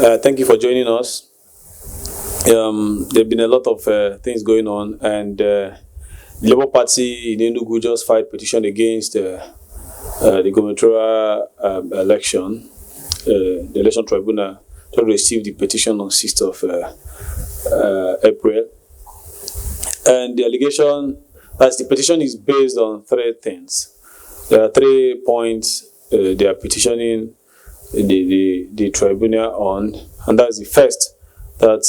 Thank you for joining us. There have been a lot of things going on, and the Labour Party in Enugu just filed petition against the gubernatorial election. The election tribunal just received the petition on 6th of April. And the allegation, as the petition is based on 3 things. There are 3 points they are petitioning the tribunal on, and that's the first, that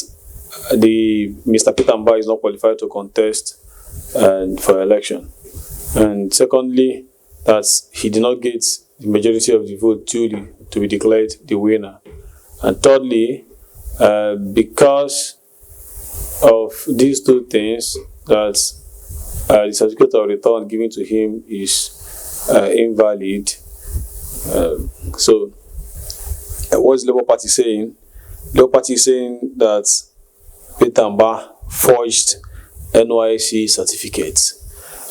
Mr. Peter Mbah is not qualified to contest for election, and secondly, that he did not get the majority of the vote duly to be declared the winner, and thirdly, because of these 2 things, that the certificate of return given to him is invalid. So what is the Labour Party saying? The Labour Party is saying that Peter Mbah forged NYSC certificates.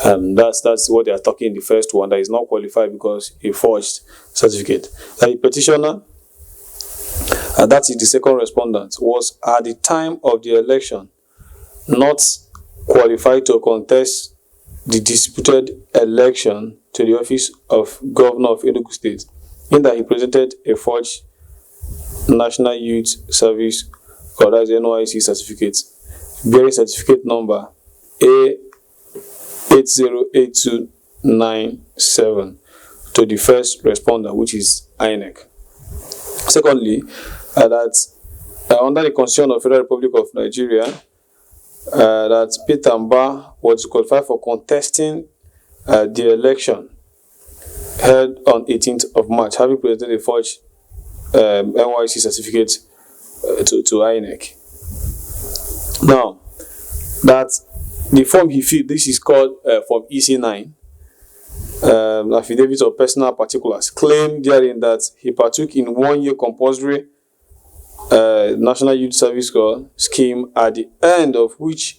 That's what they are talking in the first one, that is not qualified because he forged certificate. And the petitioner, that is the second respondent, was at the time of the election not qualified to contest the disputed election to the office of Governor of Enugu State, in that he presented a forged National Youth Service, or that's NYSC certificate, bearing certificate number A808297 to the first responder, which is INEC. Secondly, that under the Constitution of the Federal Republic of Nigeria, that Peter Mbah was qualified for contesting the election held on 18th of March, having presented a forged NYSC certificate to INEC. Now, that the form he filled, this is called Form EC9, affidavit of personal particulars, claimed therein that he partook in 1-year compulsory National Youth Service scheme, at the end of which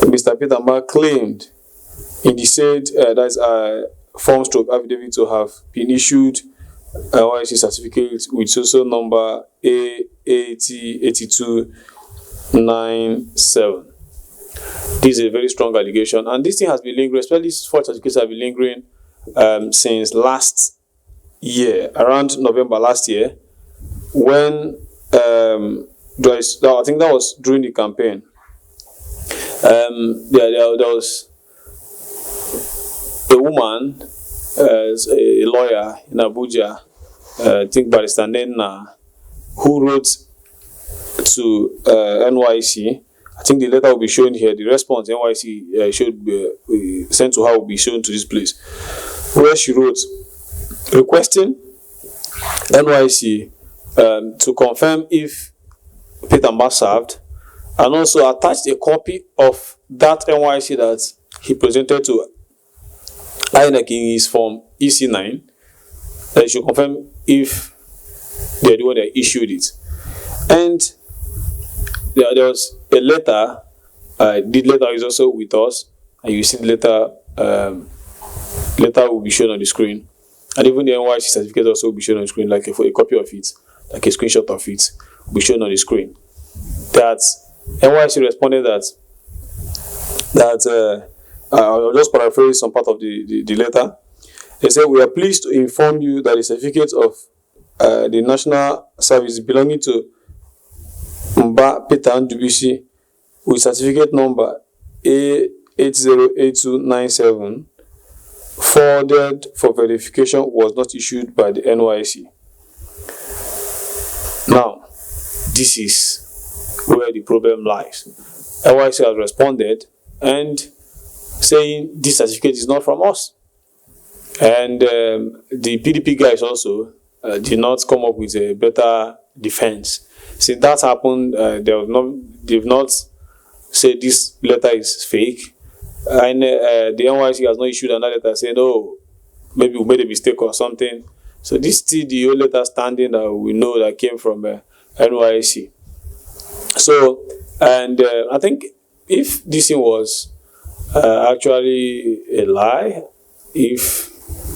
Mr. Peter Mbah claimed in the said form stroke affidavit to have been issued NYSC certificate with social number A808297. This is a very strong allegation, and this thing has been lingering, especially these forged certificates have been lingering since last year, around November last year, when I think that was during the campaign. There was a woman, a lawyer in Abuja, I think Barrister Nena, who wrote to NYSC. I think the letter will be shown here. The response NYSC should be sent to her will be shown to this place, where she wrote requesting NYSC to confirm if Peter Mbah served, and also attached a copy of that NYSC that he presented to INEC in his form EC9, that he should confirm if they are the one that issued it. And there was a letter. The letter is also with us, and you see the letter will be shown on the screen, and even the NYSC certificate also will be shown on the screen, like a copy of it, like a screenshot of it, will be shown on the screen. That NYSC responded that I'll just paraphrase some part of the letter. They said, "We are pleased to inform you that the certificate of the national service belonging to Mbah Peter Ndubisi with certificate number A808297 forwarded for verification was not issued by the NYSC." Now, this is where the problem lies. NYSC has responded and saying this certificate is not from us. And the PDP guys also did not come up with a better defense. Since that happened, they've not said this letter is fake. And the NYSC has not issued another letter saying, "Oh, maybe we made a mistake or something." So this is still the old letter standing that we know that came from NYSC. So, and I think if this thing was actually a lie, if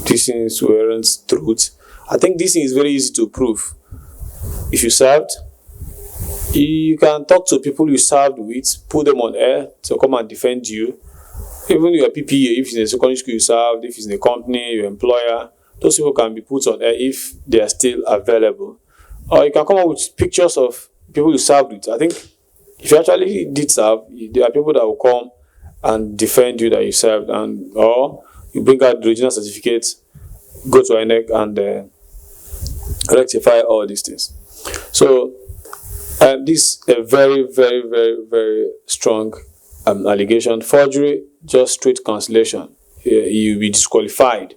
these things weren't truth, I think this thing is very easy to prove. if you served, you can talk to people you served with, put them on air to come and defend you. Even your PPA, if it's in a secondary school you served, if it's in a company, your employer, those people can be put on air if they are still available. Or you can come up with pictures of people you served with. I think if you actually did serve, there are people that will come and defend you that you served, and or you bring out the original certificate, go to INEC and rectify all these things. So this is a very, very, very, very strong allegation. Forgery, just straight cancellation. You'll be disqualified.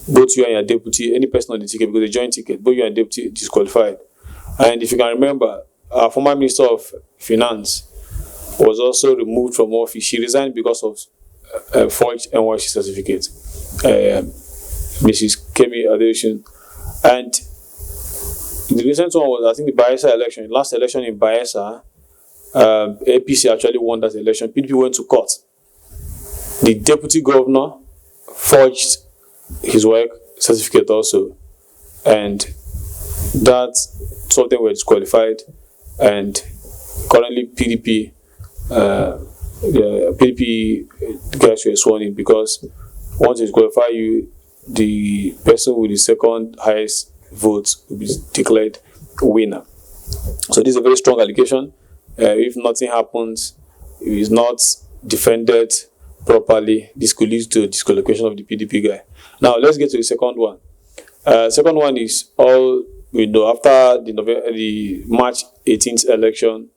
Both you and your deputy, any person on the ticket, because they joint ticket, both you and deputy disqualified. And if you can remember, our former Minister of Finance was also removed from office. She resigned because of forged NYSC certificate. Mrs. Kemi Adeosun. And the recent one was, I think, the Bayelsa election. Last election in Bayelsa, APC actually won that election. PDP went to court. The deputy governor forged his work certificate also, and that some of them were disqualified. And currently, PDP, the PDP guys were sworn in, because once they disqualify you, the person with the second highest votes will be declared winner. So this is a very strong allegation. If nothing happens, if it's not defended properly, this could lead to disqualification of the PDP guy. Now let's get to the second one. Second one is all we know. After the March 18th election,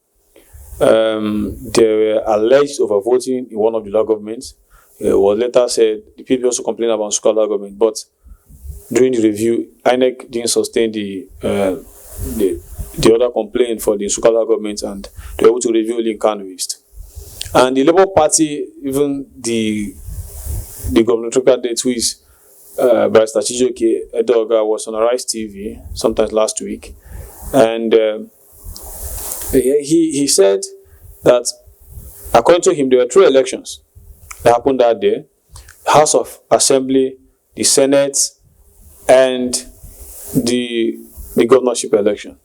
there were alleged overvoting in one of the local governments. It was later said the PDP also complained about local government, but during the review, INEC didn't sustain the other complaint for the local government, and they were able to review only in Kano East. And the Labour Party, even the gubernatorial candidate, who is Barrister Chijoke Edoga, was on Arise TV sometimes last week, and he said that according to him, there were 3 elections that happened that day: House of Assembly, the Senate, and the governorship election.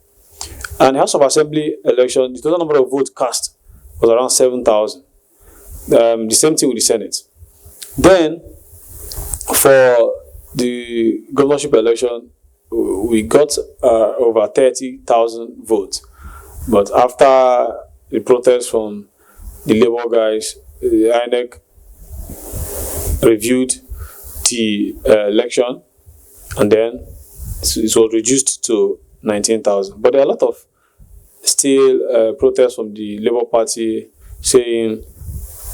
And the House of Assembly election, the total number of votes cast was around 7,000. The same thing with the Senate. Then, for the governorship election, we got over 30,000 votes. But after the protest from the Labour guys, the INEC reviewed the election, and then it was reduced to 19,000. But there are a lot of still protests from the Labour Party saying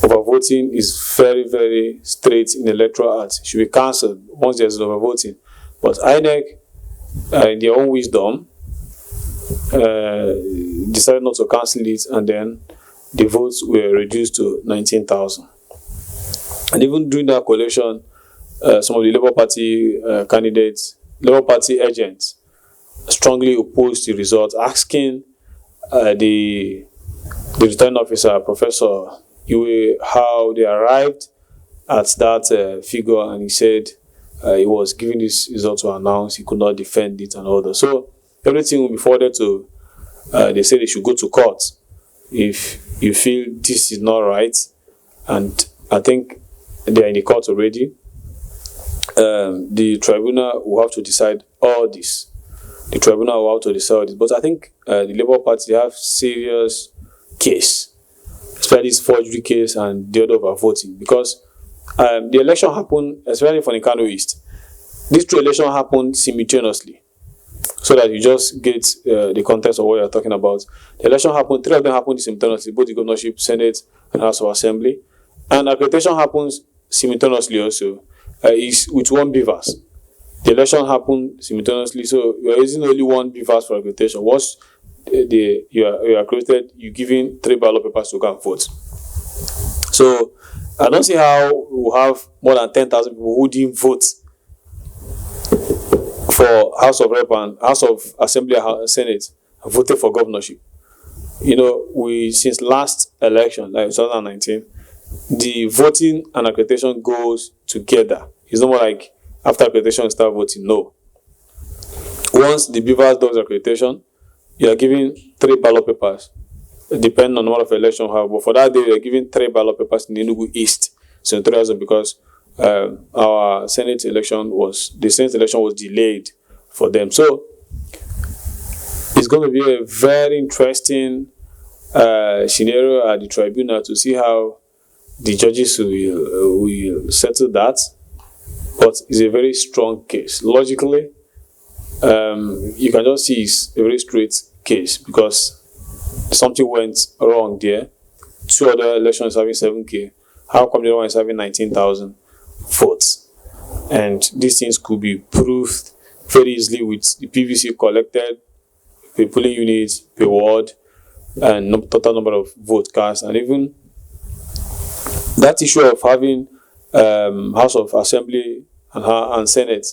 overvoting is very, very straight in electoral act. It should be cancelled once there's overvoting. But INEC, in their own wisdom, decided not to cancel it, and then the votes were reduced to 19,000. And even during that collation, some of the Labour Party candidates, Labour Party agents, strongly opposed the results, asking the returning officer, Professor Iwe, how they arrived at that figure, and he said he was given this result to announce, he could not defend it and all that. So everything will be forwarded to, they say they should go to court if you feel this is not right, and I think they are in the court already. The tribunal will have to decide all this. The tribunal will have to decide all this. But I think the Labour Party have serious case, especially this forgery case and the other overvoting, because the election happened, especially for the Kano East. These 2 elections happened simultaneously, so that you just get the context of what you're talking about. The election happened, 3 of them happened simultaneously, both the governorship, Senate, and House of Assembly. And accreditation happens simultaneously also, is with 1 BVAS. The election happened simultaneously, so you are using only 1 BVAS for accreditation. Once you are accredited, you're giving 3 ballot papers to go and vote. So I don't see how we have more than 10,000 people who didn't vote for House of Rep and House of Assembly and Senate, and voted for governorship. You know, since last election, like 2019, the voting and accreditation goes together. It's not more like after accreditation you start voting. No. Once the BVAS does accreditation, you are given 3 ballot papers, depending on the number of elections you have. But for that day, we are given 3 ballot papers in the Enugu East senatorial zone because our Senate election was delayed for them. So it's going to be a very interesting scenario at the tribunal to see how the judges will settle that. But it's a very strong case. Logically, you can just see it's a very straight case because something went wrong there. 2 other elections having 7K. How come the other one is having 19,000 votes? And these things could be proved very easily with the PVC collected, the polling units, per ward, and total number of vote cast, and even that issue of having House of Assembly and Senate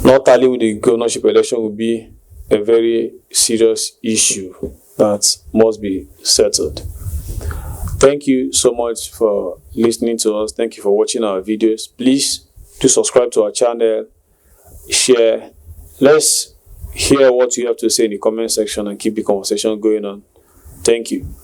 not tallying with the governorship election will be a very serious issue that must be settled. Thank you so much for listening to us. Thank you for watching our videos. Please do subscribe to our channel, share. Let's hear what you have to say in the comment section and keep the conversation going on. Thank you.